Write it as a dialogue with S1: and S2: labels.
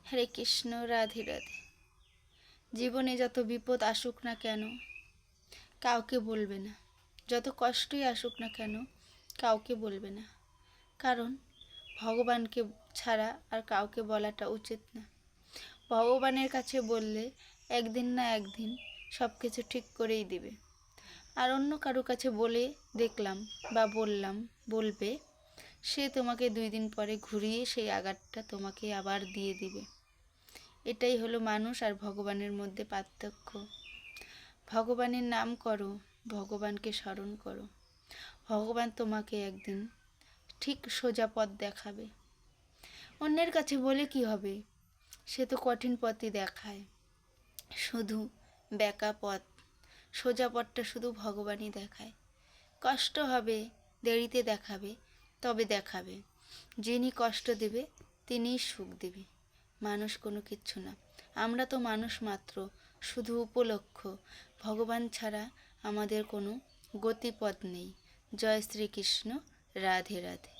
S1: হরে কৃষ্ণ, রাধে রাধে। জীবনে যত বিপদ আসুক না কেন কাউকে বলবে না, যত কষ্টই আসুক না কেন কাউকে বলবে না, কারণ ভগবানকে ছাড়া আর কাউকে বলাটা উচিত না। ভগবানের কাছে বললে একদিন না একদিন সব কিছু ঠিক করেই দিবে। আর অন্য কারো কাছে বলে দেখলাম বা বলবে, সে তোমাকে 2 দিন পরে ঘুরিয়ে সেই আঘাতটা তোমাকে আবার দিয়ে দিবে। এটাই হলো মানুষ আর ভগবানের মধ্যে পার্থক্য। ভগবানের নাম করো, ভগবানকে স্মরণ করো, ভগবান তোমাকে একদিন ঠিক সোজা পথ দেখাবে। অন্যের কাছে বলে কি হবে, সে তো কঠিন পথই দেখায়, শুধু বেঁকা পথ। সোজা পথটা শুধু ভগবানই দেখায়। কষ্ট হবে, দেরিতে দেখাবে, তবে দেখাবে। যিনি কষ্ট দেবে তিনিই সুখ দেবে, মানুষ কোনো কিচ্ছু না। আমরা তো মানুষ মাত্র, শুধু উপলক্ষ। ভগবান ছাড়া আমাদের কোনো গতিপথ নেই। জয় শ্রীকৃষ্ণ, রাধে রাধে।